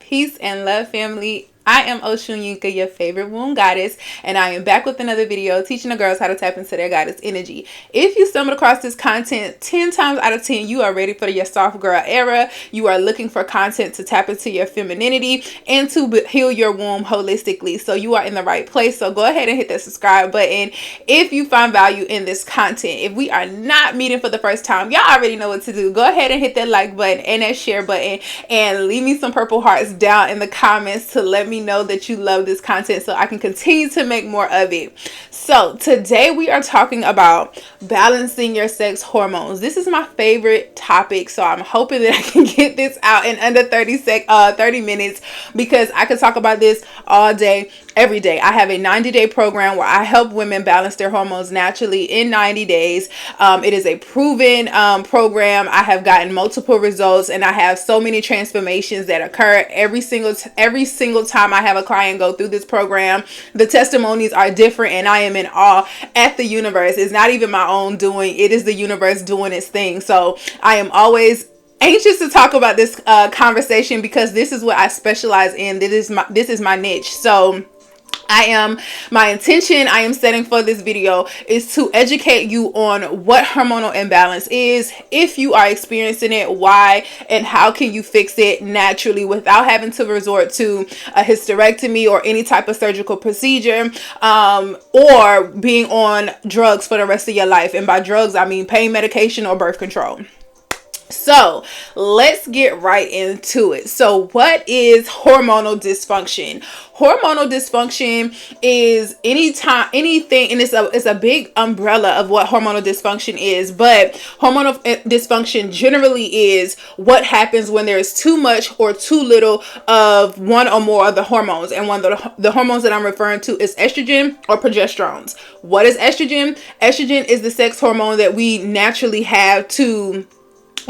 Peace and love, family. I am Oshunyinka, your favorite womb goddess, and I am back with another video teaching the girls how to tap into their goddess energy. If you stumbled across this content 10 times out of 10, you are ready for your soft girl era. You are looking for content to tap into your femininity and to heal your womb holistically. So you are in the right place. So go ahead and hit that subscribe button if you find value in this content. If we are not meeting for the first time, y'all already know what to do. Go ahead and hit that like button and that share button and leave me some purple hearts down in the comments to let me know that you love this content so I can continue to make more of it. So today we are talking about balancing your sex hormones. This is my favorite topic, so I'm hoping that I can get this out in under 30 minutes, because I could talk about this all day, every day. I have a 90-day program where I help women balance their hormones naturally in 90 days. It is a proven program. I have gotten multiple results, and I have so many transformations that occur every single time I have a client go through this program. The testimonies are different, and I am in awe at the universe. It's not even my own doing. It is the universe doing its thing. So I am always anxious to talk about this conversation, because this is what I specialize in. This is my niche. So my intention I am setting for this video is to educate you on what hormonal imbalance is, if you are experiencing it, why, and how can you fix it naturally without having to resort to a hysterectomy or any type of surgical procedure, or being on drugs for the rest of your life. And by drugs, I mean pain medication or birth control. So let's get right into it. So what is hormonal dysfunction? Hormonal dysfunction is anything, and it's a big umbrella of what hormonal dysfunction is. But hormonal dysfunction generally is what happens when there is too much or too little of one or more of the hormones. And one of the hormones that I'm referring to is estrogen or progesterones. What is estrogen? Estrogen is the sex hormone that we naturally have to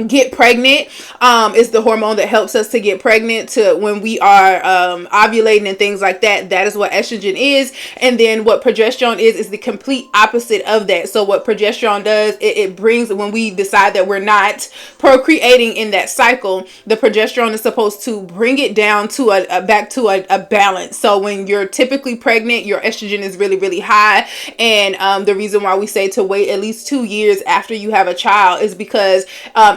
get pregnant. It's the hormone that helps us to get pregnant, to when we are ovulating and things like that. That is what estrogen is. And then what progesterone is the complete opposite of that. So what progesterone does, it brings, when we decide that we're not procreating in that cycle, the progesterone is supposed to bring it down to back to a balance. So when you're typically pregnant, your estrogen is really, really high. And the reason why we say to wait at least 2 years after you have a child is because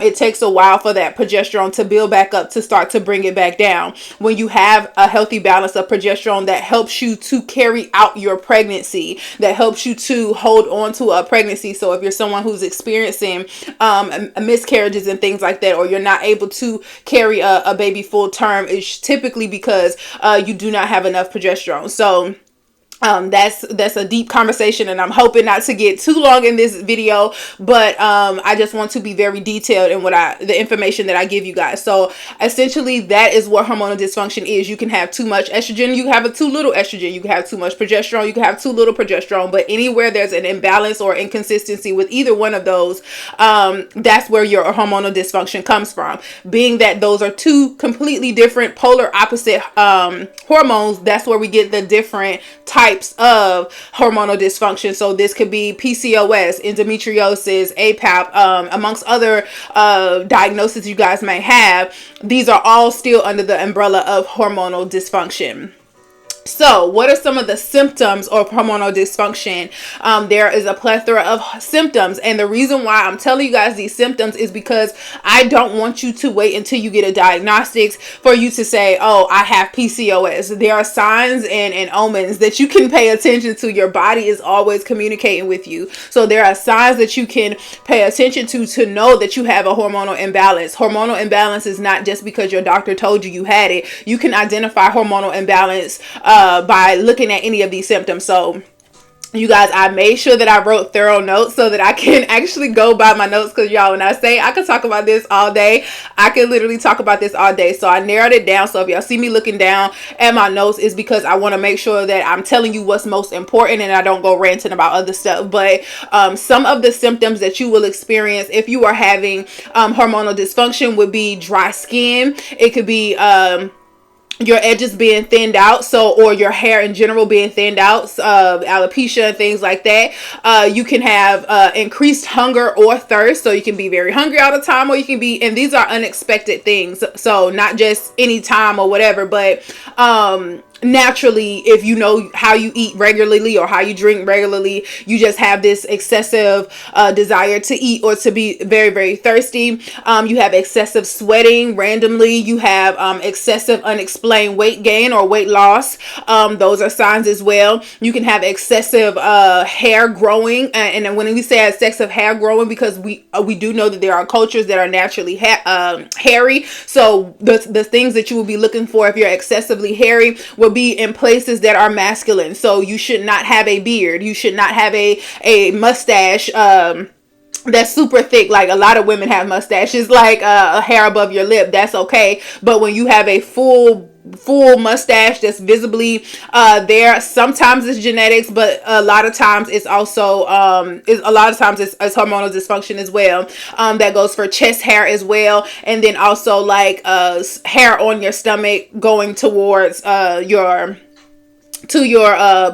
it takes a while for that progesterone to build back up, to start to bring it back down. When you have a healthy balance of progesterone, that helps you to carry out your pregnancy, that helps you to hold on to a pregnancy. So if you're someone who's experiencing miscarriages and things like that, or you're not able to carry a baby full term, it's typically because you do not have enough progesterone. So that's a deep conversation, and I'm hoping not to get too long in this video, but I just want to be very detailed in the information that I give you guys. So essentially, that is what hormonal dysfunction is. You can have too much estrogen, you can have too little estrogen, you can have too much progesterone, you can have too little progesterone. But anywhere there's an imbalance or inconsistency with either one of those, that's where your hormonal dysfunction comes from. Being that those are two completely different polar opposite hormones, that's where we get the different types of hormonal dysfunction. So this could be PCOS, endometriosis, APAP, amongst other diagnoses you guys may have. These are all still under the umbrella of hormonal dysfunction. So what are some of the symptoms of hormonal dysfunction? There is a plethora of symptoms. And the reason why I'm telling you guys these symptoms is because I don't want you to wait until you get a diagnostics for you to say, oh, I have PCOS. There are signs and omens that you can pay attention to. Your body is always communicating with you. So there are signs that you can pay attention to know that you have a hormonal imbalance. Hormonal imbalance is not just because your doctor told you had it. You can identify hormonal imbalance by looking at any of these symptoms. So you guys, I made sure that I wrote thorough notes so that I can actually go by my notes, because y'all, when I say I could talk about this all day, I can literally talk about this all day. So I narrowed it down. So if y'all see me looking down at my notes, is because I want to make sure that I'm telling you what's most important and I don't go ranting about other stuff. But some of the symptoms that you will experience if you are having hormonal dysfunction would be dry skin. It could be your edges being thinned out, so, or your hair in general being thinned out, alopecia and things like that. You can have increased hunger or thirst, so you can be very hungry all the time, or you can be, and these are unexpected things, so not just any time or whatever, but naturally, if you know how you eat regularly or how you drink regularly, you just have this excessive desire to eat or to be very, very thirsty. You have excessive sweating randomly. You have excessive unexplained weight gain or weight loss. Those are signs as well. You can have excessive hair growing, and when we say excessive hair growing, because we do know that there are cultures that are naturally hairy. So the things that you will be looking for if you're excessively hairy will be in places that are masculine. So you should not have a beard. You should not have a mustache that's super thick. Like a lot of women have mustaches, like a hair above your lip. That's okay. But when you have a full mustache that's visibly there, sometimes it's genetics, but a lot of times it's also it's hormonal dysfunction as well. That goes for chest hair as well, and then also like hair on your stomach going towards your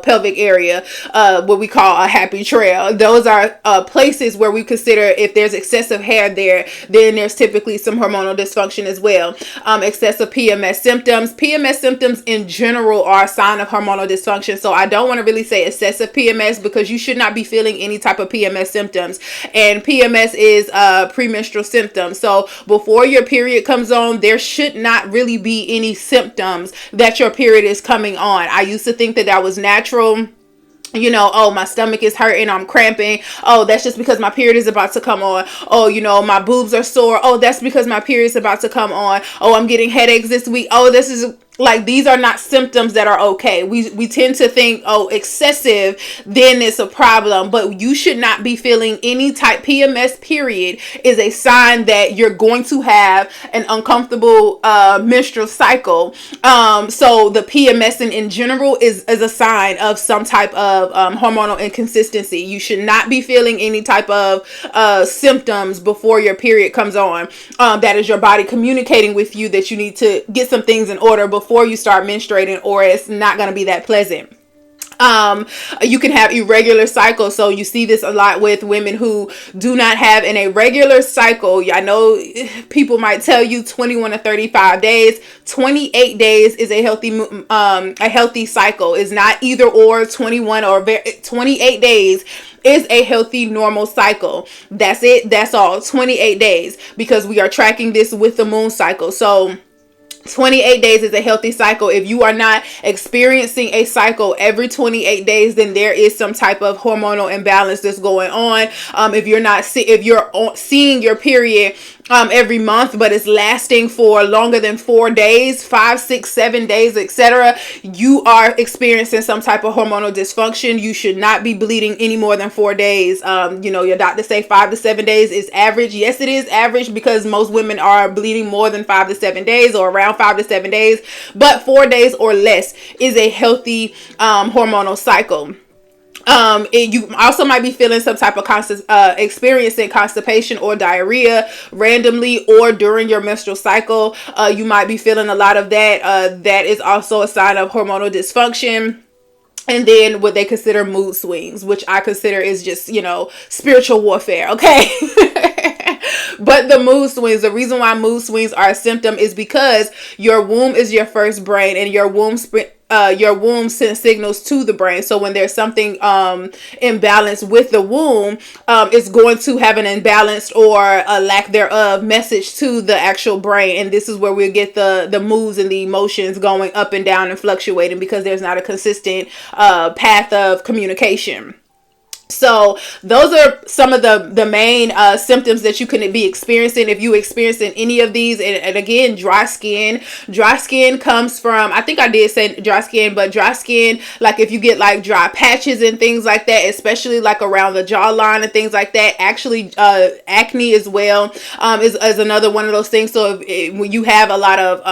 pelvic area, what we call a happy trail. Those are places where we consider, if there's excessive hair there, then there's typically some hormonal dysfunction as well. Excessive PMS symptoms. PMS symptoms in general are a sign of hormonal dysfunction. So I don't want to really say excessive PMS, because you should not be feeling any type of PMS symptoms. And PMS is premenstrual symptoms. So before your period comes on, there should not really be any symptoms that your period is coming on. I used to think that was natural. You know, oh, my stomach is hurting, I'm cramping. Oh, that's just because my period is about to come on. Oh, you know, my boobs are sore. Oh, that's because my period is about to come on. Oh, I'm getting headaches this week. Oh, this is like, these are not symptoms that are okay. We tend to think, oh, excessive, then it's a problem. But you should not be feeling any type. PMS period is a sign that you're going to have an uncomfortable menstrual cycle. So the PMS in general is a sign of some type of hormonal inconsistency. You should not be feeling any type of symptoms before your period comes on. That is your body communicating with you that you need to get some things in order before you start menstruating, or it's not going to be that pleasant. You can have irregular cycles. So you see this a lot with women who do not have an irregular cycle. I know people might tell you 21 to 35 days. 28 days is a healthy cycle. It's not either or. 28 days is a healthy normal cycle. That's it. That's all. 28 days, because we are tracking this with the moon cycle. So 28 days is a healthy cycle. If you are not experiencing a cycle every 28 days, then there is some type of hormonal imbalance that's going on. If you're seeing your period every month, but it's lasting for longer than 4 days, 5, 6, 7 days, etc., you are experiencing some type of hormonal dysfunction. You should not be bleeding any more than 4 days. Your doctor say 5 to 7 days is average. Yes, it is average, because most women are bleeding more than 5 to 7 days, or around 5 to 7 days, but 4 days or less is a healthy hormonal cycle. You also might be feeling some type of experiencing constipation or diarrhea randomly or during your menstrual cycle. You might be feeling a lot of that. That is also a sign of hormonal dysfunction. And then what they consider mood swings, which I consider is just, spiritual warfare. Okay. But the mood swings, the reason why mood swings are a symptom is because your womb is your first brain, and your womb sends signals to the brain. So when there's something imbalanced with the womb, it's going to have an imbalanced or a lack thereof message to the actual brain. And this is where we get the moods and the emotions going up and down and fluctuating, because there's not a consistent path of communication. So those are some of the main symptoms that you can be experiencing if you experiencing any of these. And again, dry skin comes from, I think I did say dry skin, but dry skin, like if you get like dry patches and things like that, especially like around the jawline and things like that. Actually, acne as well is another one of those things. So when you have a lot of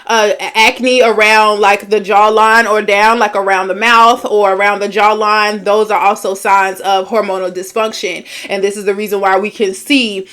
acne around like the jawline or down, like around the mouth or around the jawline, those are also signs of hormonal dysfunction. And this is the reason why we can see,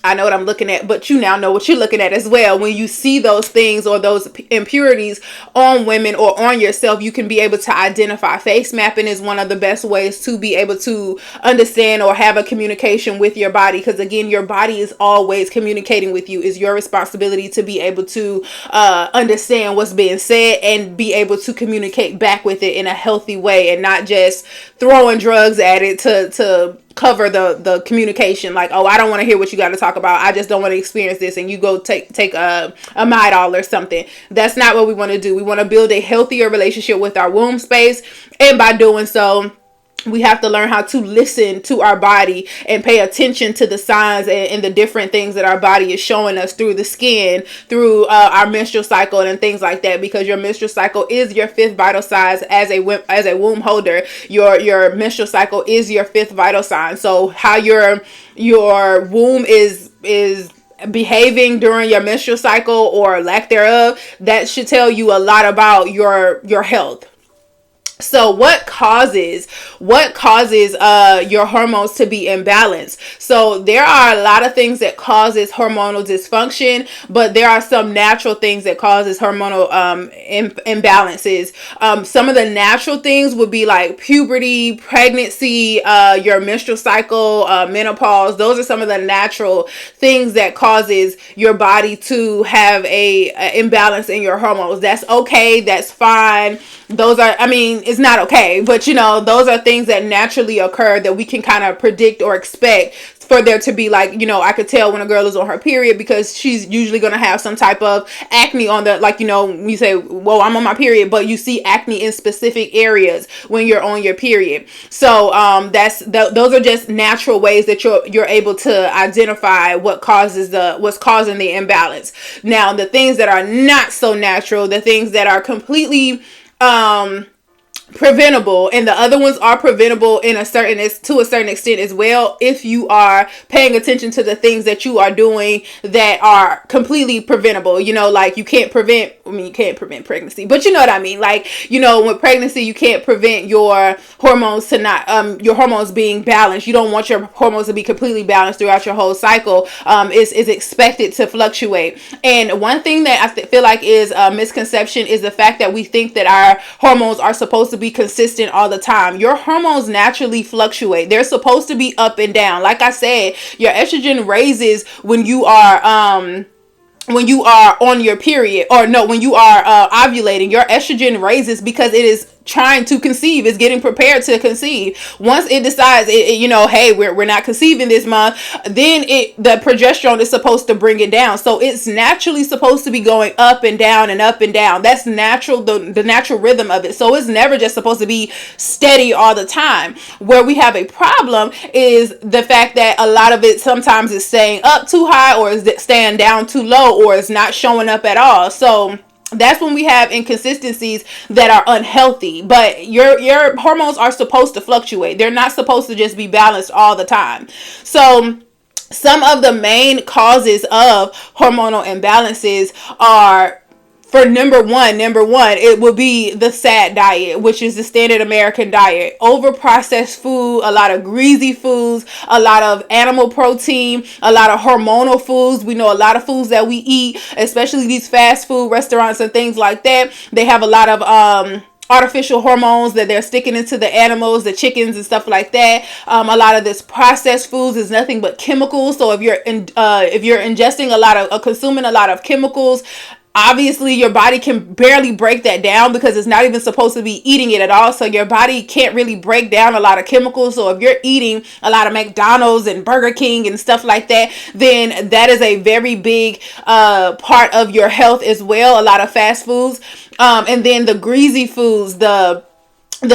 I know what I'm looking at, but you now know what you're looking at as well. When you see those things or those impurities on women or on yourself, you can be able to identify. Face mapping is one of the best ways to be able to understand or have a communication with your body, because again, your body is always communicating with you. It's your responsibility to be able to understand what's being said and be able to communicate back with it in a healthy way, and not just throwing drugs at it to cover the communication. Like, oh, I don't want to hear what you got to talk about, I just don't want to experience this, and you go take a Midol or something. That's not what we want to do. We want to build a healthier relationship with our womb space, and by doing so, we have to learn how to listen to our body and pay attention to the signs and the different things that our body is showing us through the skin, through our menstrual cycle and things like that, because your menstrual cycle is your fifth vital sign. As a womb holder, your menstrual cycle is your fifth vital sign. So how your womb is behaving during your menstrual cycle or lack thereof, that should tell you a lot about your health. So what causes your hormones to be imbalanced? So there are a lot of things that causes hormonal dysfunction, but there are some natural things that causes hormonal imbalances. Some of the natural things would be like puberty, pregnancy, your menstrual cycle, menopause. Those are some of the natural things that causes your body to have a imbalance in your hormones. That's okay. That's fine. Those are, I mean, it's not okay, but those are things that naturally occur that we can kind of predict or expect for there to be, like, I could tell when a girl is on her period because she's usually going to have some type of acne on the, like, you say, well, I'm on my period, but you see acne in specific areas when you're on your period. So those are just natural ways that you're able to identify what's causing the imbalance. Now, the things that are not so natural, the things that are completely preventable, and the other ones are preventable to a certain extent as well, if you are paying attention to the things that you are doing that are completely preventable. Like, you can't prevent pregnancy, but you know what I mean. Like, with pregnancy, you can't prevent your hormones to not your hormones being balanced. You don't want your hormones to be completely balanced throughout your whole cycle. Is expected to fluctuate. And one thing that I feel like is a misconception is the fact that we think that our hormones are supposed to be consistent all the time. Your hormones naturally fluctuate. They're supposed to be up and down. Like I said, your estrogen raises when you are on your period, or no, when you are ovulating. Your estrogen raises because it is trying to conceive, is getting prepared to conceive. Once it decides, hey, we're not conceiving this month, then the progesterone is supposed to bring it down. So it's naturally supposed to be going up and down and up and down. That's natural, the natural rhythm of it. So it's never just supposed to be steady all the time. Where we have a problem is the fact that a lot of it sometimes is staying up too high, or is staying down too low, or is not showing up at all. So that's when we have inconsistencies that are unhealthy. But your hormones are supposed to fluctuate. They're not supposed to just be balanced all the time. So some of the main causes of hormonal imbalances are, for number one, it would be the SAD diet, which is the standard American diet. Over processed food, a lot of greasy foods, a lot of animal protein, a lot of hormonal foods. We know a lot of foods that we eat, especially these fast food restaurants and things like that, they have a lot of artificial hormones that they're sticking into the animals, the chickens and stuff like that. A lot of this processed foods is nothing but chemicals. So if you're ingesting consuming a lot of chemicals, obviously your body can barely break that down, because it's not even supposed to be eating it at all. So your body can't really break down a lot of chemicals. So if you're eating a lot of McDonald's and Burger King and stuff like that, then that is a very big part of your health as well. A lot of fast foods, and then the greasy foods, the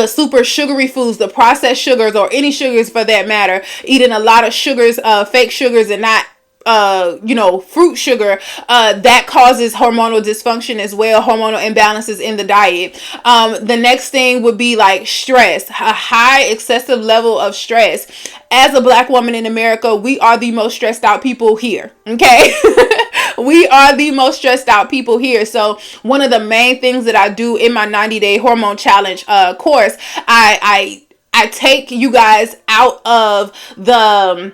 super sugary foods, the processed sugars, or any sugars for that matter, eating a lot of sugars, fake sugars, and not fruit sugar, that causes hormonal dysfunction as well, hormonal imbalances in the diet. The next thing would be like stress, a high excessive level of stress. As a Black woman in America, we are the most stressed out people here. Okay. We are the most stressed out people here. So one of the main things that I do in my 90-day hormone challenge course, I take you guys out of the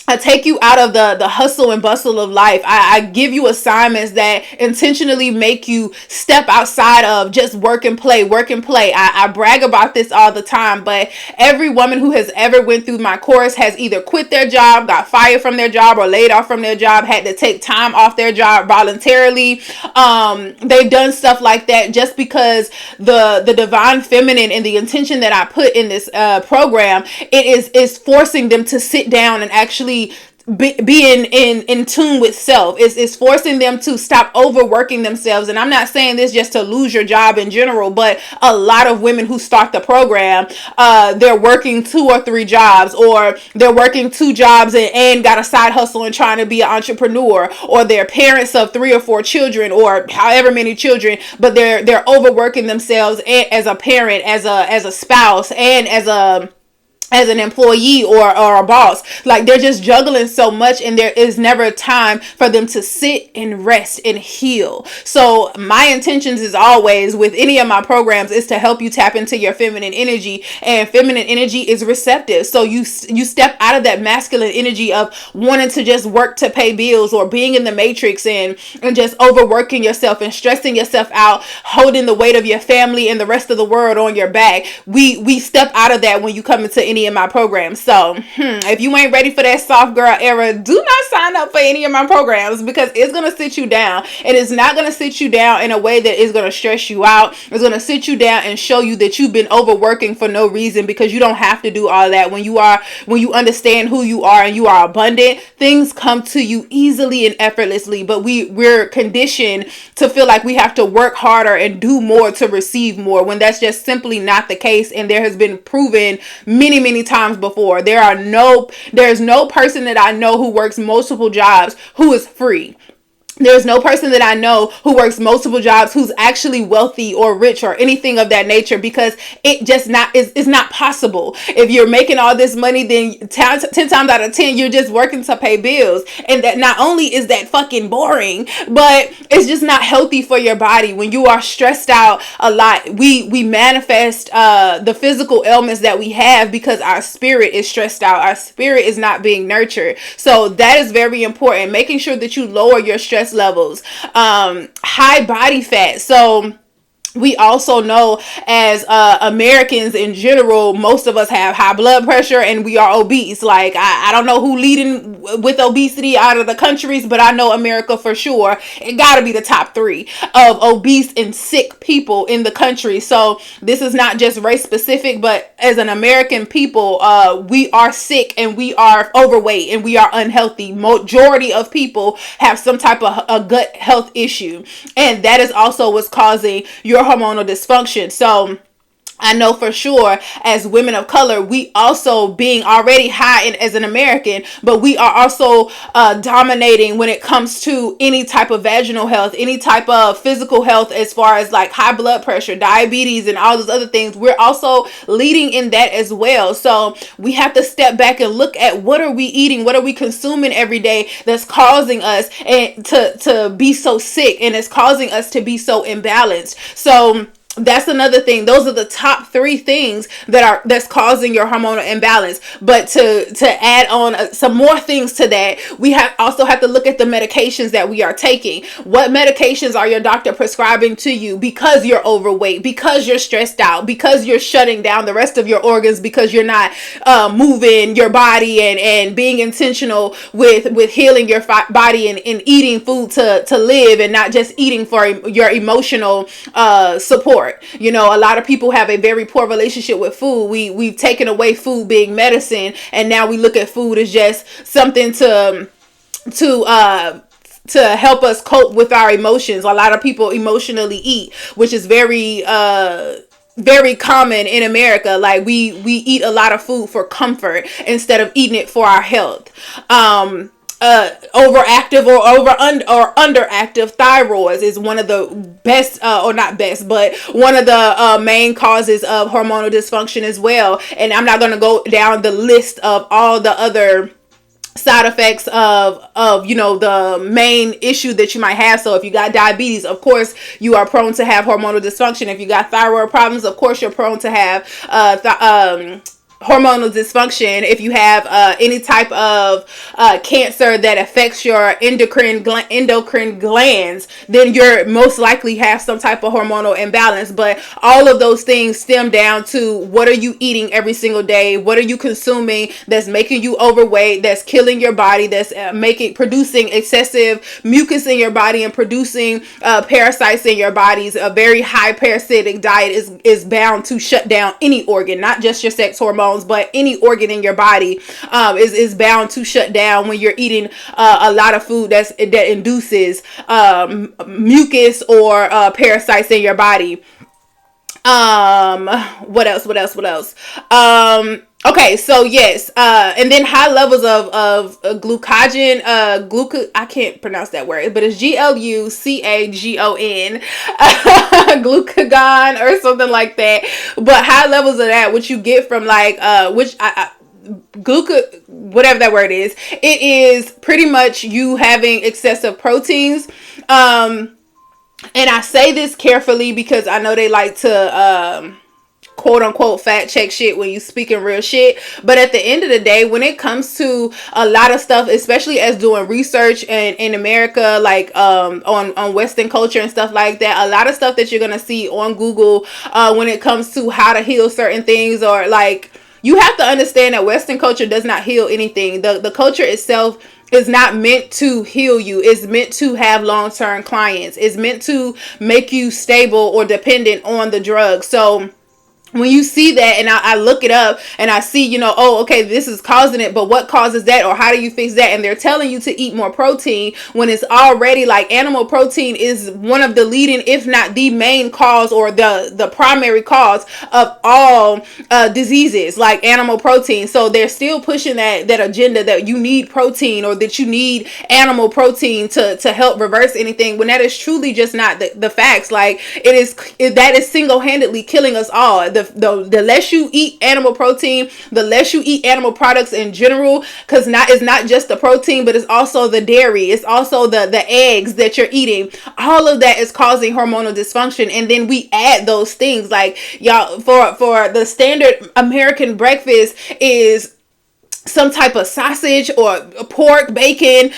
I take you out of the hustle and bustle of life. I give you assignments that intentionally make you step outside of just work and play, work and play. I brag about this all the time, but every woman who has ever went through my course has either quit their job, got fired from their job, or laid off from their job, had to take time off their job voluntarily. They've done stuff like that just because the divine feminine and the intention that I put in this program, it is forcing them to sit down and actually being in tune with self. Is forcing them to stop overworking themselves. And I'm not saying this just to lose your job in general, but a lot of women who start the program, they're working 2 or 3 jobs, or they're working 2 jobs and got a side hustle and trying to be an entrepreneur, or they're parents of 3 or 4 children, or however many children, but they're overworking themselves as a parent, as a spouse, and as an employee or a boss. Like, they're just juggling so much, and there is never time for them to sit and rest and heal. So my intentions is always with any of my programs is to help you tap into your feminine energy, and feminine energy is receptive. So you step out of that masculine energy of wanting to just work to pay bills, or being in the matrix and just overworking yourself and stressing yourself out, holding the weight of your family and the rest of the world on your back. We step out of that when you come into any of my programs. So if you ain't ready for that soft girl era, do not sign up for any of my programs, because it's going to sit you down, and it's not going to sit you down in a way that is going to stress you out. It's going to sit you down and show you that you've been overworking for no reason, because you don't have to do all that. When you understand who you are and you are abundant, things come to you easily and effortlessly. But we're conditioned to feel like we have to work harder and do more to receive more, when that's just simply not the case. And there has been proven many times before. There's no person that I know who works multiple jobs who is free. There's no person that I know who works multiple jobs who's actually wealthy or rich or anything of that nature, because it just is not possible. If you're making all this money, then 10 times out of 10, you're just working to pay bills. And that not only is that fucking boring, but it's just not healthy for your body. When you are stressed out a lot, we manifest the physical ailments that we have because our spirit is stressed out. Our spirit is not being nurtured. So that is very important. Making sure that you lower your stress levels. High body fat. So we also know, as Americans in general, most of us have high blood pressure and we are obese. Like, I don't know who leading with obesity out of the countries, but I know America for sure. It gotta be the top 3 of obese and sick people in the country. So this is not just race specific, but as an American people, we are sick and we are overweight and we are unhealthy. Majority of people have some type of a gut health issue, and that is also what's causing your hormonal dysfunction. So I know for sure, as women of color, we also, being already high as an American, but we are also dominating when it comes to any type of vaginal health, any type of physical health, as far as like high blood pressure, diabetes, and all those other things. We're also leading in that as well. So we have to step back and look at what are we eating, what are we consuming every day that's causing us to be so sick, and it's causing us to be so imbalanced. So that's another thing. Those are the top 3 things that's causing your hormonal imbalance. But to add on some more things to that, we also have to look at the medications that we are taking. What medications are your doctor prescribing to you because you're overweight, because you're stressed out, because you're shutting down the rest of your organs, because you're not moving your body and being intentional with healing your body and eating food to live, and not just eating for your emotional support. You know, a lot of people have a very poor relationship with food. We've taken away food being medicine, and now we look at food as just something to help us cope with our emotions. A lot of people emotionally eat, which is very common in America. Like, we eat a lot of food for comfort instead of eating it for our health. Overactive or underactive thyroids is one of the best, or not best, but one of the main causes of hormonal dysfunction as well. And I'm not going to go down the list of all the other side effects of the main issue that you might have. So if you got diabetes, of course you are prone to have hormonal dysfunction. If you got thyroid problems, of course you're prone to have hormonal dysfunction, if you have any type of cancer that affects your endocrine glands, then you're most likely have some type of hormonal imbalance. But all of those things stem down to what are you eating every single day? What are you consuming that's making you overweight, that's killing your body, that's producing excessive mucus in your body and producing parasites in your bodies. A very high parasitic diet is bound to shut down any organ, not just your sex hormones, but any organ in your body is bound to shut down when you're eating a lot of food that induces mucus or parasites in your body. What else? Okay, so yes, and then high levels of glucagon, I can't pronounce that word, but it's glucagon, glucagon or something like that. But high levels of that, which you get from like, whatever that word is, it is pretty much you having excessive proteins. And I say this carefully because I know they like to, quote unquote fact check shit when you speaking real shit. But at the end of the day, when it comes to a lot of stuff, especially as doing research in America, like on Western culture and stuff like that, a lot of stuff that you're gonna see on Google when it comes to how to heal certain things, or like, you have to understand that Western culture does not heal anything. The culture itself is not meant to heal you. It's meant to have long-term clients. It's meant to make you stable or dependent on the drug. So when you see that, and I look it up and I see, oh, okay, this is causing it, but what causes that, or how do you fix that? And they're telling you to eat more protein when it's already like animal protein is one of the leading, if not the main cause, or the primary cause of all diseases, like animal protein. So they're still pushing that agenda that you need protein, or that you need animal protein to help reverse anything, when that is truly just not the facts. Like, that is single-handedly killing us all. The less you eat animal protein, the less you eat animal products in general, because it's not just the protein, but it's also the dairy, it's also the eggs that you're eating. All of that is causing hormonal dysfunction. And then we add those things, like, y'all, for the standard American breakfast is some type of sausage or pork, bacon,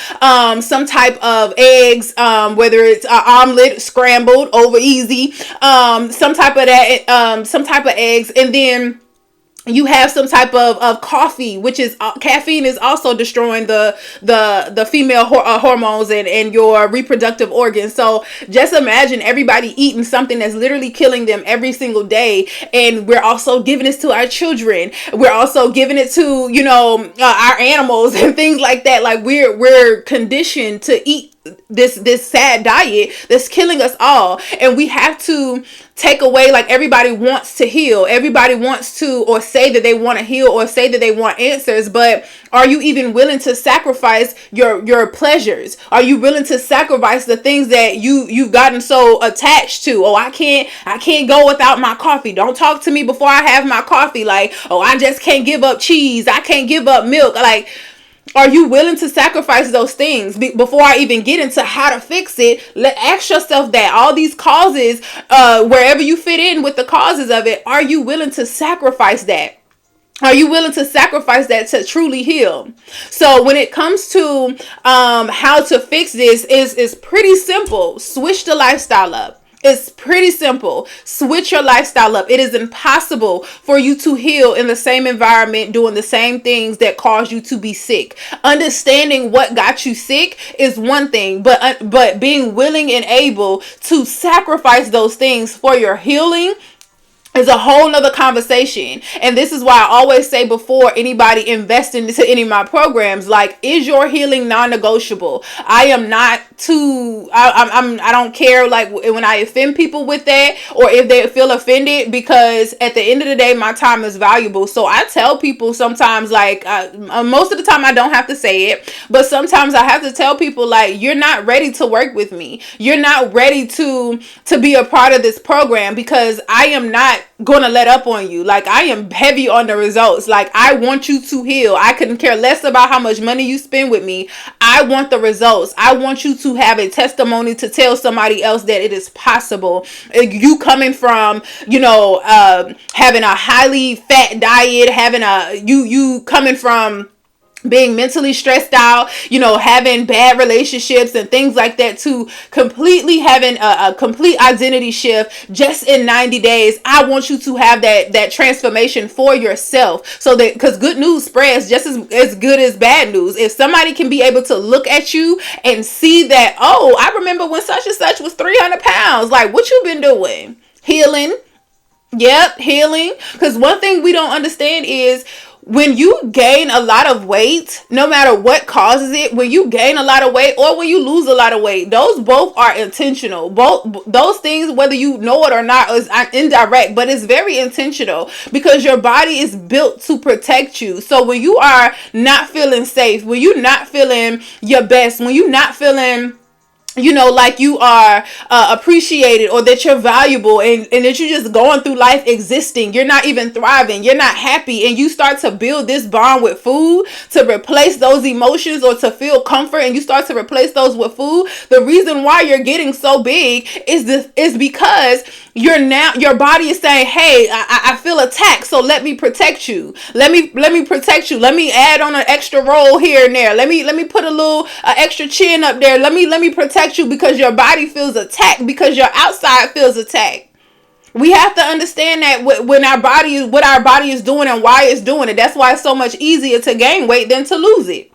some type of eggs, whether it's an omelet scrambled over easy, some type of that, some type of eggs, and then you have some type of coffee, which is caffeine is also destroying the female hormones and your reproductive organs. So just imagine everybody eating something that's literally killing them every single day. And we're also giving this to our children. We're also giving it to, our animals and things like that. Like, we're conditioned to eat this sad diet that's killing us all. And we have to take away, like, everybody wants to heal, everybody wants to, or say that they want to heal, or say that they want answers, but are you even willing to sacrifice your pleasures? Are you willing to sacrifice the things that you've gotten so attached to? Oh, I can't go without my coffee. Don't talk to me before I have my coffee. Like, oh, I just can't give up cheese, I can't give up milk. Like, are you willing to sacrifice those things? Before I even get into how to fix it, ask yourself that. All these causes, wherever you fit in with the causes of it, are you willing to sacrifice that? Are you willing to sacrifice that to truly heal? So when it comes to how to fix this, is pretty simple. Switch the lifestyle up. It's pretty simple. Switch your lifestyle up. It is impossible for you to heal in the same environment, doing the same things that cause you to be sick. Understanding what got you sick is one thing, but being willing and able to sacrifice those things for your healing is a whole nother conversation. And this is why I always say, before anybody invest into any of my programs, like, is your healing non-negotiable? I am not I don't care, like, when I offend people with that, or if they feel offended, because at the end of the day, my time is valuable. So I tell people sometimes, like, most of the time I don't have to say it, but sometimes I have to tell people, like, you're not ready to work with me. You're not ready to be a part of this program, because I am not gonna let up on you. Like, I am heavy on the results. Like, I want you to heal. I couldn't care less about how much money you spend with me. I want the results. I want you to have a testimony to tell somebody else that it is possible. You coming from, having a highly fat diet, having you coming from being mentally stressed out, having bad relationships and things like that, to completely having a complete identity shift just in 90 days. I want you to have that transformation for yourself, so that, because good news spreads just as good as bad news. If somebody can be able to look at you and see that, oh, I remember when such and such was 300 pounds, like, what you been doing? Healing. Yep, healing. Because one thing we don't understand is, when you gain a lot of weight, no matter what causes it, when you gain a lot of weight or when you lose a lot of weight, those both are intentional. Both those things, whether you know it or not, is indirect, but it's very intentional, because your body is built to protect you. So when you are not feeling safe, when you're not feeling your best, when you're not feeling like you are appreciated, or that you're valuable, and that you're just going through life existing, you're not even thriving, you're not happy, and you start to build this bond with food to replace those emotions, or to feel comfort, and you start to replace those with food. The reason why you're getting so big is because your body is saying, hey, I feel attacked, so let me protect you. Let me protect you. Let me add on an extra roll here and there. Let me put a little extra chin up there. Let me protect you, because your body feels attacked, because your outside feels attacked. We have to understand that when what our body is doing and why it's doing it. That's why it's so much easier to gain weight than to lose it.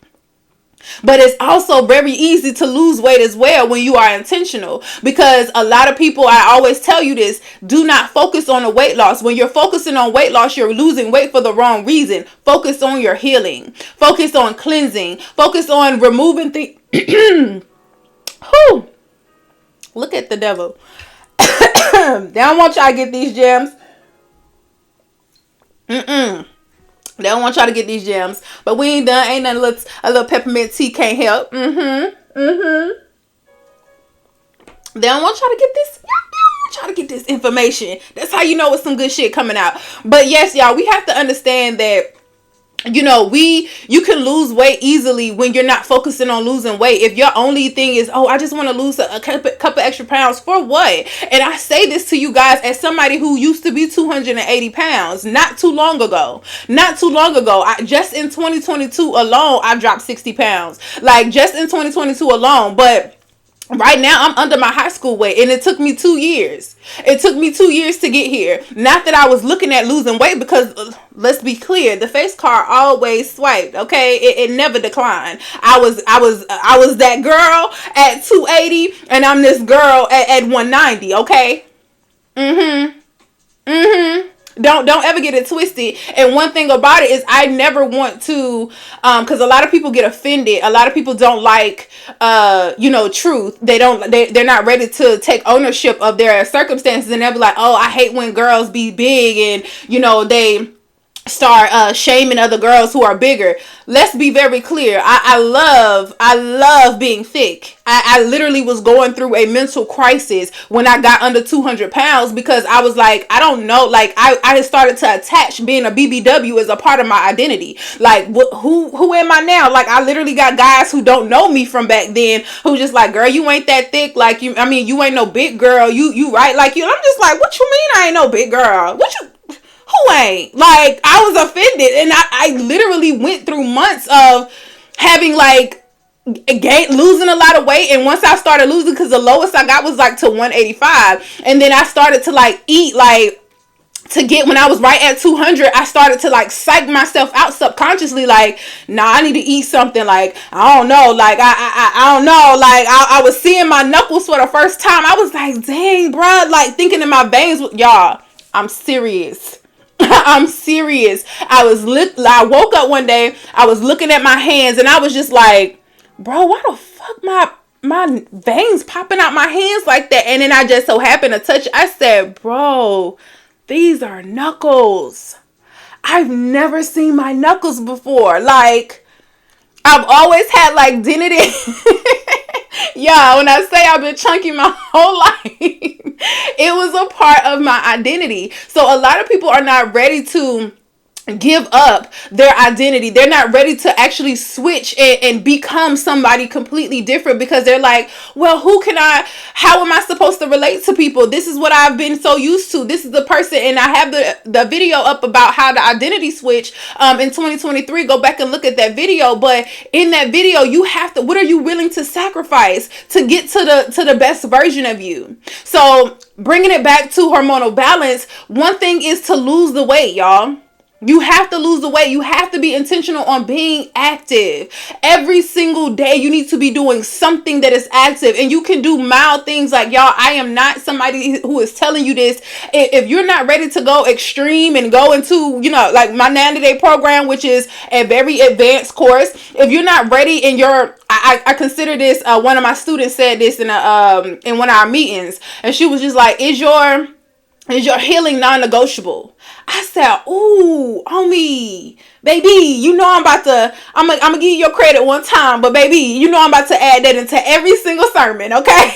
But it's also very easy to lose weight as well when you are intentional, because a lot of people, I always tell you this, do not focus on the weight loss. When you're focusing on weight loss, you're losing weight for the wrong reason. Focus on your healing. Focus on cleansing. Focus on removing things. Whew. Look at the devil. They don't want y'all to get these gems. They don't want y'all to get these gems. But we ain't done. Ain't nothing a little peppermint tea can't help. They don't want y'all to get this. They don't want y'all to get this information. That's how you know it's some good shit coming out. But yes, y'all, we have to understand that, you can lose weight easily when you're not focusing on losing weight. If your only thing is, oh, I just want to lose a couple extra pounds, for what? And I say this to you guys as somebody who used to be 280 pounds not too long ago. Just in 2022 alone, I dropped 60 pounds. Like, just in 2022 alone. But right now, I'm under my high school weight, and it took me 2 years. It took me 2 years to get here. Not that I was looking at losing weight, because let's be clear, the face card always swiped. Okay, it never declined. I was that girl at 280, and I'm this girl at 190. Okay. Don't ever get it twisted. And one thing about it is, I never want to, because a lot of people get offended. A lot of people don't like, truth. They're not ready to take ownership of their circumstances, and they'll be like, oh, I hate when girls be big, and they start shaming other girls who are bigger. Let's be very clear. I love being thick. I literally was going through a mental crisis when I got under 200 pounds, because I was like, I don't know, like I had started to attach being a BBW as a part of my identity. Like, who am I now? Like, I literally got guys who don't know me from back then who just like, girl, you ain't that thick. Like, you ain't no big girl. You right? Like, I'm just like, what you mean I ain't no big girl? Who ain't? Like, I was offended, and I literally went through months of having like losing a lot of weight. And once I started losing, because the lowest I got was like to 185, and then I started to like eat, like, to get, when I was right at 200, I started to like psych myself out subconsciously, like, nah, I need to eat something. Like, I don't know, like I don't know, like I was seeing my knuckles for the first time. I was like, dang, bro, like thinking in my veins, y'all, I'm serious. I'm serious. I woke up one day, I was looking at my hands, and I was just like, bro, why the fuck my veins popping out my hands like that? And then I just so happened to touch, I said, bro, these are knuckles. I've never seen my knuckles before. Like, I've always had like dented. Yeah, when I say I've been chunky my whole life, It was a part of my identity. So a lot of people are not ready to give up their identity. They're not ready to actually switch and become somebody completely different, because they're like, well, how am I supposed to relate to people? This is what I've been so used to. This is the person. And I have the video up about how the identity switch in 2023. Go back and look at that video. But in that video, you have to, what are you willing to sacrifice to get to the best version of you? So bringing it back to hormonal balance, one thing is to lose the weight, y'all. You have to lose the weight. You have to be intentional on being active. Every single day, you need to be doing something that is active. And you can do mild things like, y'all, I am not somebody who is telling you this. If you're not ready to go extreme and go into, like my 90-day program, which is a very advanced course, if you're not ready in I consider this, one of my students said this in one of our meetings, and she was just like, is your healing non-negotiable? I said, ooh, homie, baby, I'm gonna give you your credit one time, but baby, I'm about to add that into every single sermon, okay?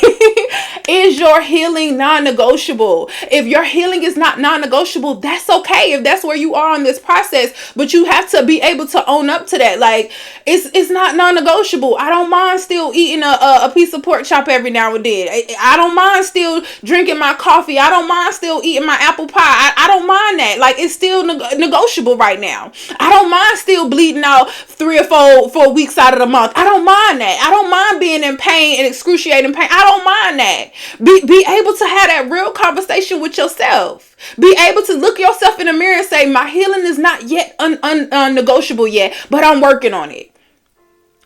Is your healing non-negotiable? If your healing is not non-negotiable, that's okay if that's where you are in this process, but you have to be able to own up to that. Like, it's not non-negotiable. I don't mind still eating a piece of pork chop every now and then. I don't mind still drinking my coffee. I don't mind still eating my apple pie. I don't mind that. Like, it's still negotiable right now. I don't mind still bleeding out 3 or 4 weeks out of the month. I don't mind that. I don't mind being in pain and excruciating pain. I don't mind that. Be able to have that real conversation with yourself. Be able to look yourself in the mirror and say, my healing is not yet negotiable yet, but I'm working on it.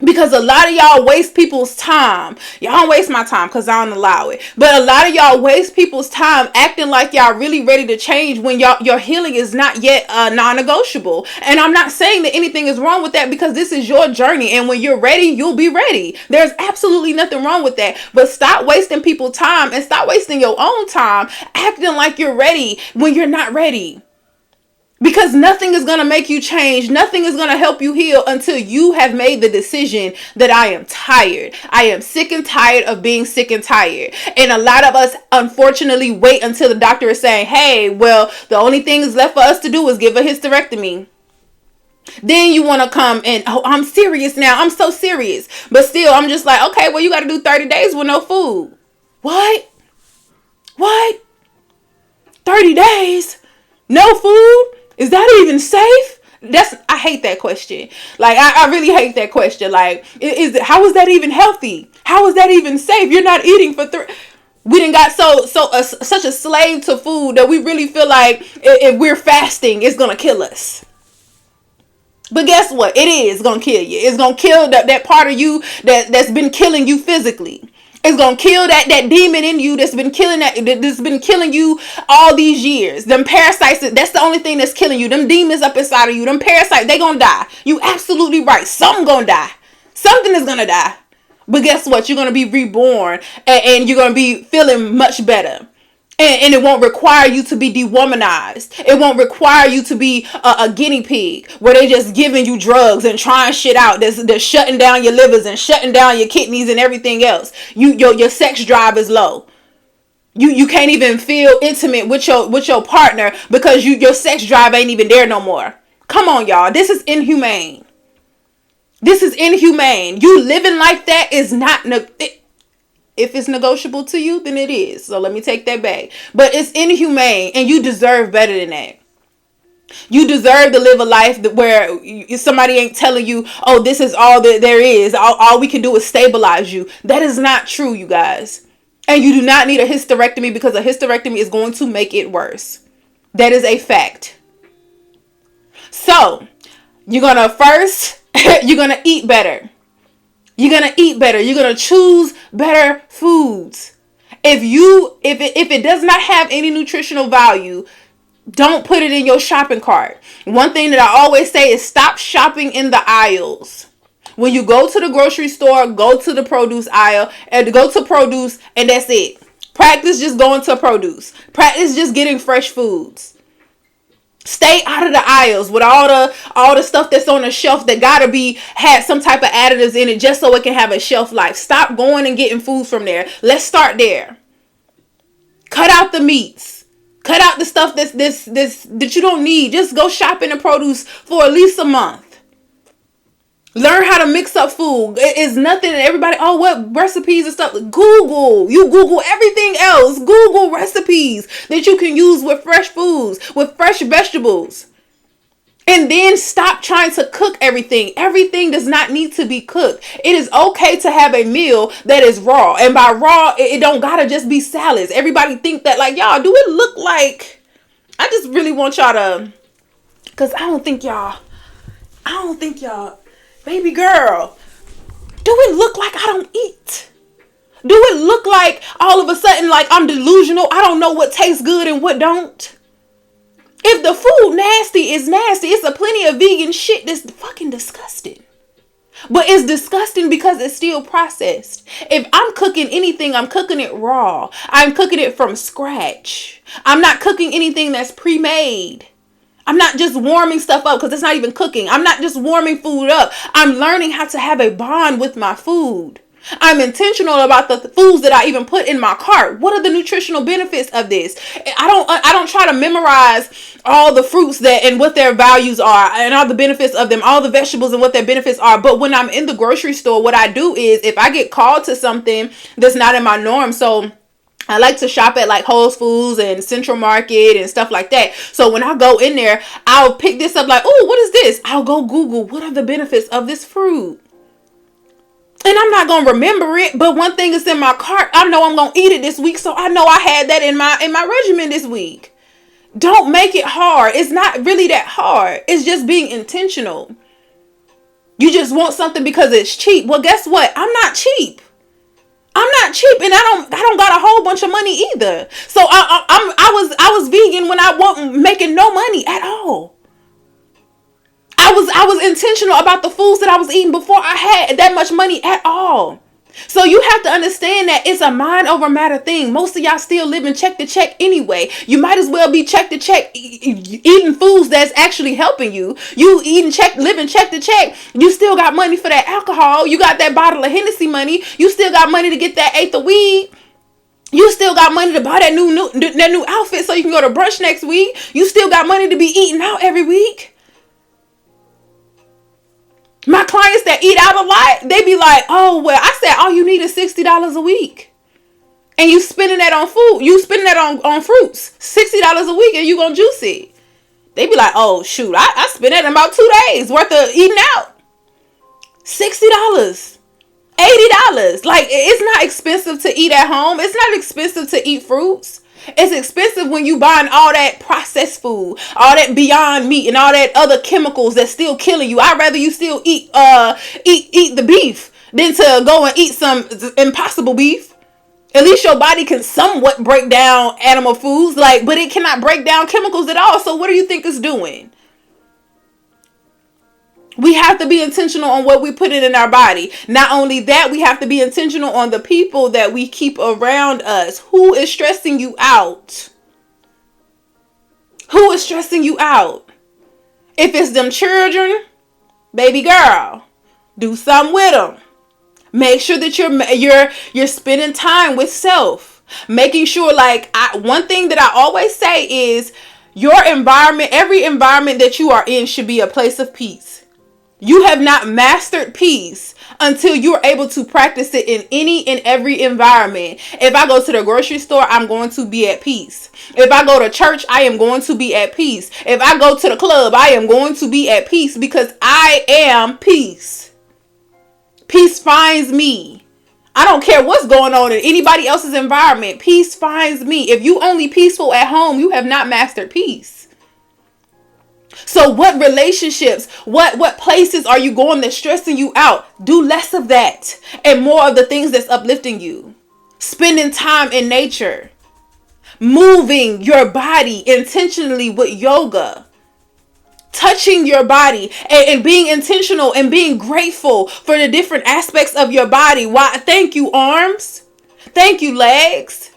Because a lot of y'all waste people's time. Y'all don't waste my time because I don't allow it. But a lot of y'all waste people's time acting like y'all really ready to change when your healing is not yet non-negotiable. And I'm not saying that anything is wrong with that, because this is your journey. And when you're ready, you'll be ready. There's absolutely nothing wrong with that. But stop wasting people's time and stop wasting your own time acting like you're ready when you're not ready. Because nothing is going to make you change. Nothing is going to help you heal until you have made the decision that I am tired. I am sick and tired of being sick and tired. And a lot of us, unfortunately, wait until the doctor is saying, hey, well, the only thing is left for us to do is give a hysterectomy. Then you want to come and, oh, I'm serious now. I'm so serious. But still, I'm just like, okay, well, you got to do 30 days with no food. What? 30 days? No food? Is that even safe? I hate that question. Like, I really hate that question. Like, how is that even healthy? How is that even safe? You're not eating for 3. We done got such a slave to food that we really feel like if we're fasting, it's gonna kill us. But guess what? It is gonna kill you. It's gonna kill that part of you that's been killing you physically. It's gonna kill that demon in you that's been killing you all these years. Them parasites, that's the only thing that's killing you. Them demons up inside of you, them parasites, they gonna die. You absolutely right. Something gonna die. Something is gonna die. But guess what? You're gonna be reborn, and you're gonna be feeling much better. And it won't require you to be dewomanized. It won't require you to be a guinea pig where they just giving you drugs and trying shit out. They're shutting down your livers and shutting down your kidneys and everything else. Your sex drive is low. You can't even feel intimate with your partner because your sex drive ain't even there no more. Come on, y'all. This is inhumane. This is inhumane. You living like that is not... If it's negotiable to you, then it is. So let me take that back. But it's inhumane, and you deserve better than that. You deserve to live a life where somebody ain't telling you, oh, this is all that there is. All we can do is stabilize you. That is not true, you guys. And you do not need a hysterectomy, because a hysterectomy is going to make it worse. That is a fact. So you're going to eat better. You're going to eat better. You're going to choose better foods. If it does not have any nutritional value, don't put it in your shopping cart. One thing that I always say is stop shopping in the aisles. When you go to the grocery store, go to the produce aisle and go to produce, and that's it. Practice just going to produce. Practice just getting fresh foods. Stay out of the aisles with all the stuff that's on the shelf that gotta had some type of additives in it just so it can have a shelf life. Stop going and getting food from there. Let's start there. Cut out the meats. Cut out the stuff that you don't need. Just go shop in the produce for at least a month. Learn how to mix up food. It's nothing. Everybody, oh, what recipes and stuff? Google. You Google everything else. Google recipes that you can use with fresh foods, with fresh vegetables. And then stop trying to cook everything. Everything does not need to be cooked. It is okay to have a meal that is raw. And by raw, it don't gotta just be salads. Everybody think that like, y'all, do it look like... I just really want y'all to... Because I don't think y'all... Baby girl, do it look like I don't eat? Do it look like all of a sudden like I'm delusional? I don't know what tastes good and what don't? If the food nasty is nasty, it's a plenty of vegan shit that's fucking disgusting. But it's disgusting because it's still processed. If I'm cooking anything, I'm cooking it raw. I'm cooking it from scratch. I'm not cooking anything that's pre-made. I'm not just warming stuff up because it's not even cooking. I'm not just warming food up. I'm learning how to have a bond with my food. I'm intentional about the foods that I even put in my cart. What are the nutritional benefits of this? I don't try to memorize all the fruits that and what their values are and all the benefits of them, all the vegetables and what their benefits are. But when I'm in the grocery store, what I do is if I get called to something that's not in my norm, so I like to shop at like Whole Foods and Central Market and stuff like that. So when I go in there, I'll pick this up like, oh, what is this? I'll go Google, what are the benefits of this fruit? And I'm not going to remember it, but one thing is in my cart. I know I'm going to eat it this week, so I know I had that in my regimen this week. Don't make it hard. It's not really that hard. It's just being intentional. You just want something because it's cheap. Well, guess what? I'm not cheap. I'm not cheap, and I don't got a whole bunch of money either. So I was vegan when I wasn't making no money at all. I was intentional about the foods that I was eating before I had that much money at all. So you have to understand that it's a mind over matter thing. Most of y'all still living check to check anyway. You might as well be check to check eating foods that's actually helping you. You living check to check. You still got money for that alcohol. You got that bottle of Hennessy money. You still got money to get that eighth of weed. You still got money to buy that new outfit so you can go to brunch next week. You still got money to be eating out every week. My clients that eat out a lot, they be like, oh, well, I said all you need is $60 a week. And you spending that on food. You spending that on fruits. $60 a week and you gonna juice it. They be like, oh, shoot, I spent that in about 2 days worth of eating out. $60. $80. Like, it's not expensive to eat at home. It's not expensive to eat fruits. It's expensive when you buying all that processed food, all that Beyond Meat and all that other chemicals that's still killing you. I'd rather you still eat the beef than to go and eat some impossible beef. At least your body can somewhat break down animal foods, but it cannot break down chemicals at all. So what do you think it's doing? We have to be intentional on what we put in our body. Not only that, we have to be intentional on the people that we keep around us. Who is stressing you out? Who is stressing you out? If it's them children, baby girl, do something with them. Make sure that you're spending time with self. Making sure, one thing that I always say is your environment, every environment that you are in should be a place of peace. You have not mastered peace until you're able to practice it in any and every environment. If I go to the grocery store, I'm going to be at peace. If I go to church, I am going to be at peace. If I go to the club, I am going to be at peace because I am peace. Peace finds me. I don't care what's going on in anybody else's environment. Peace finds me. If you only peaceful at home, you have not mastered peace. So what relationships, what places are you going that's stressing you out? Do less of that and more of the things that's uplifting you. Spending time in nature. Moving your body intentionally with yoga. Touching your body and being intentional and being grateful for the different aspects of your body. Why? Thank you, arms. Thank you, legs.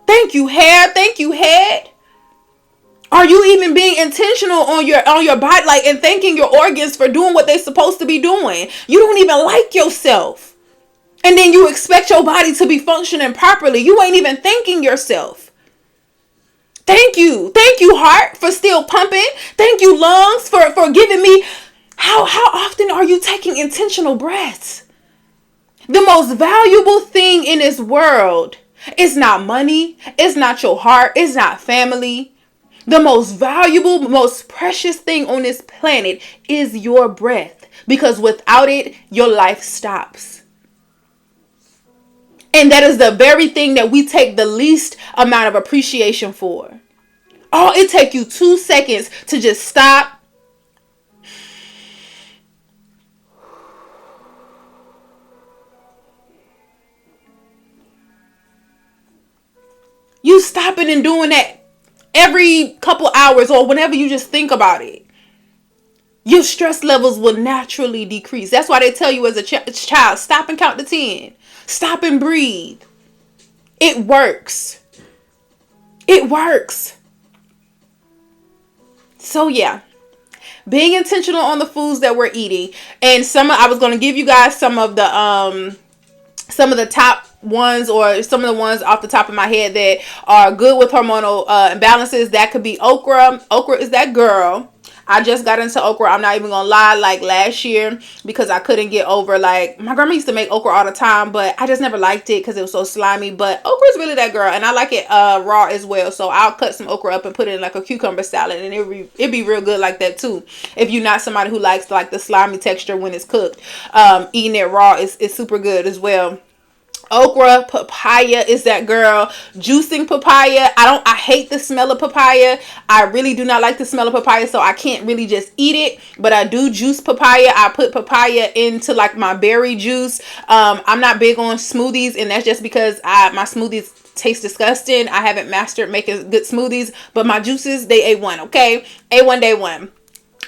Thank you, hair. Thank you, head. Are you even being intentional on your body, and thanking your organs for doing what they're supposed to be doing? You don't even like yourself. And then you expect your body to be functioning properly. You ain't even thanking yourself. Thank you. Thank you, heart, for still pumping. Thank you, lungs, for giving me. How often are you taking intentional breaths? The most valuable thing in this world is not money. It's not your heart. It's not family. The most valuable, most precious thing on this planet is your breath. Because without it, your life stops. And that is the very thing that we take the least amount of appreciation for. Oh, it takes you 2 seconds to just stop. You stopping and doing that every couple hours or whenever you just think about it. Your stress levels will naturally decrease. That's why they tell you as a child, stop and count to 10. Stop and breathe. It works. It works. So yeah, being intentional on the foods that we're eating. And I was going to give you guys some of the top ones, or some of the ones off the top of my head that are good with hormonal imbalances. That could be okra. Okra is that girl. I just got into okra. I'm not even gonna lie, like last year, because I couldn't get over, like, my grandma used to make okra all the time, but I just never liked it because it was so slimy. But okra is really that girl, and I like it raw as well. So I'll cut some okra up and put it in like a cucumber salad, and it'd be real good like that too. If you're not somebody who likes like the slimy texture when it's cooked, eating it raw is super good as well. Okra. Papaya is that girl. Juicing papaya. I hate the smell of papaya. I really do not like the smell of papaya, so I can't really just eat it, but I do juice papaya. I put papaya into like my berry juice. I'm not big on smoothies, and that's just because my smoothies taste disgusting. I haven't mastered making good smoothies, but my juices, they A1, okay? A1 day one.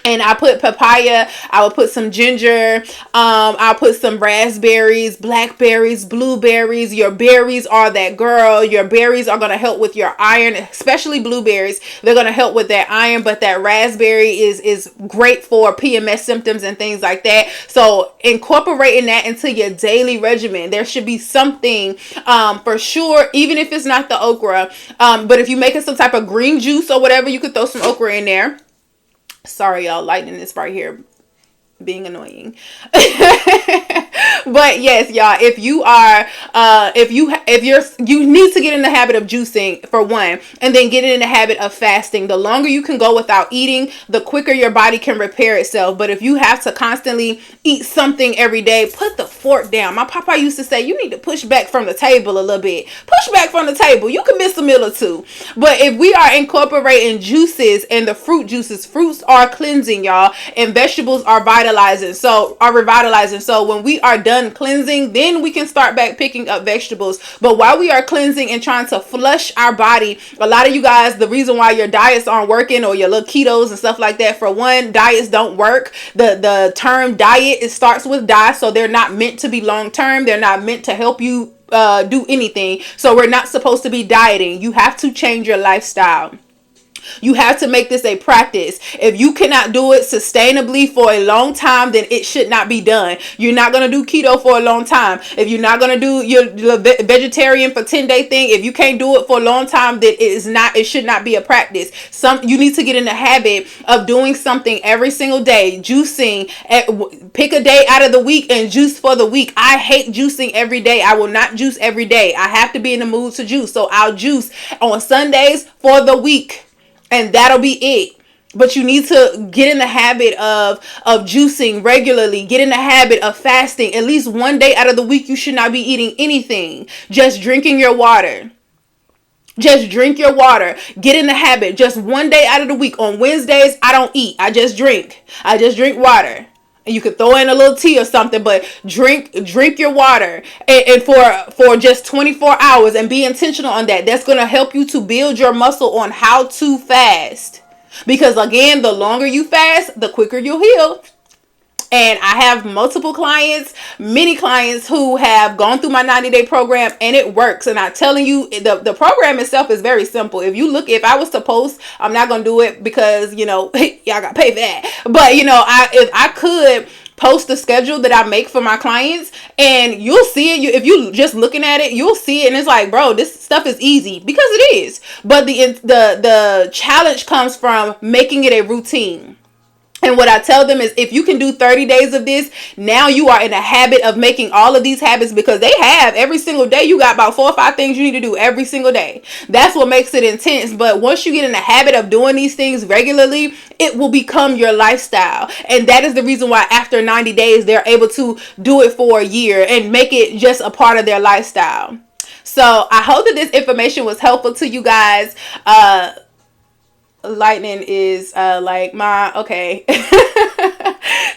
And I put papaya. I will put some ginger. I'll put some raspberries, blackberries, blueberries. Your berries are that girl. Your berries are going to help with your iron, especially blueberries. They're going to help with that iron, but that raspberry is great for PMS symptoms and things like that. So incorporating that into your daily regimen, there should be something for sure, even if it's not the okra. But if you're making some type of green juice or whatever, you could throw some okra in there. Sorry, y'all, lightning is right here being annoying. But yes, y'all, if you need to get in the habit of juicing for one, and then get in the habit of fasting. The longer you can go without eating, the quicker your body can repair itself. But if you have to constantly eat something every day, put the fork down. My papa used to say, you need to push back from the table a little bit. Push back from the table. You can miss a meal or two. But if we are incorporating juices and the fruit juices, fruits are cleansing, y'all, and vegetables are revitalizing. So when we are done cleansing, then we can start back picking up vegetables. But while we are cleansing and trying to flush our body, a lot of you guys, the reason why your diets aren't working, or your little ketos and stuff like that, for one, diets don't work. The term diet, it starts with die, so they're not meant to be long term. They're not meant to help you do anything. So we're not supposed to be dieting. You have to change your lifestyle. You have to make this a practice. If you cannot do it sustainably for a long time, then it should not be done. You're not going to do keto for a long time. If you're not going to do your vegetarian for 10-day thing, if you can't do it for a long time, then it should not be a practice. You need to get in the habit of doing something every single day. Juicing, pick a day out of the week and juice for the week. I hate juicing every day. I will not juice every day. I have to be in the mood to juice. So I'll juice on Sundays for the week. And that'll be it. But you need to get in the habit of juicing regularly. Get in the habit of fasting. At least one day out of the week, you should not be eating anything. Just drinking your water. Just drink your water. Get in the habit. Just one day out of the week. On Wednesdays, I don't eat. I just drink. I just drink water. And you could throw in a little tea or something, but drink your water, and for just 24 hours, and be intentional on that. That's going to help you to build your muscle on how to fast. Because again, the longer you fast, the quicker you'll heal. And I have multiple clients, many clients who have gone through my 90-day program, and it works. And I'm telling you, the program itself is very simple. If I was to post, I'm not going to do it because, y'all got to pay for that. But, if I could post the schedule that I make for my clients, and you'll see it. If you just looking at it, you'll see it, and it's like, bro, this stuff is easy, because it is. But the challenge comes from making it a routine. And what I tell them is, if you can do 30 days of this, now you are in a habit of making all of these habits, because they have every single day, you got about 4 or 5 things you need to do every single day. That's what makes it intense. But once you get in the habit of doing these things regularly, it will become your lifestyle. And that is the reason why after 90 days, they're able to do it for a year and make it just a part of their lifestyle. So I hope that this information was helpful to you guys. Lightning is like my okay.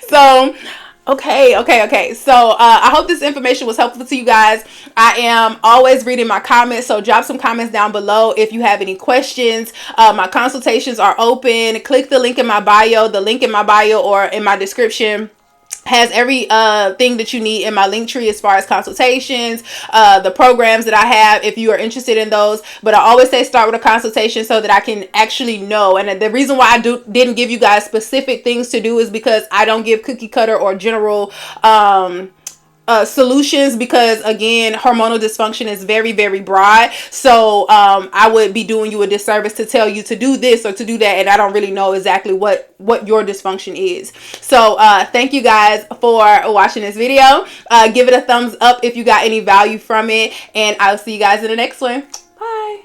So okay. So I hope this information was helpful to you guys. I am always reading my comments, so drop some comments down below if you have any questions. My consultations are open. Click the link in my bio. The link in my bio or in my description has every thing that you need in my link tree, as far as consultations, the programs that I have, if you are interested in those. But I always say start with a consultation so that I can actually know. And the reason why I didn't give you guys specific things to do is because I don't give cookie cutter or general solutions, because again, hormonal dysfunction is very, very broad. So I would be doing you a disservice to tell you to do this or to do that, and I don't really know exactly what your dysfunction is. So thank you guys for watching this video. Give it a thumbs up if you got any value from it, and I'll see you guys in the next one. Bye.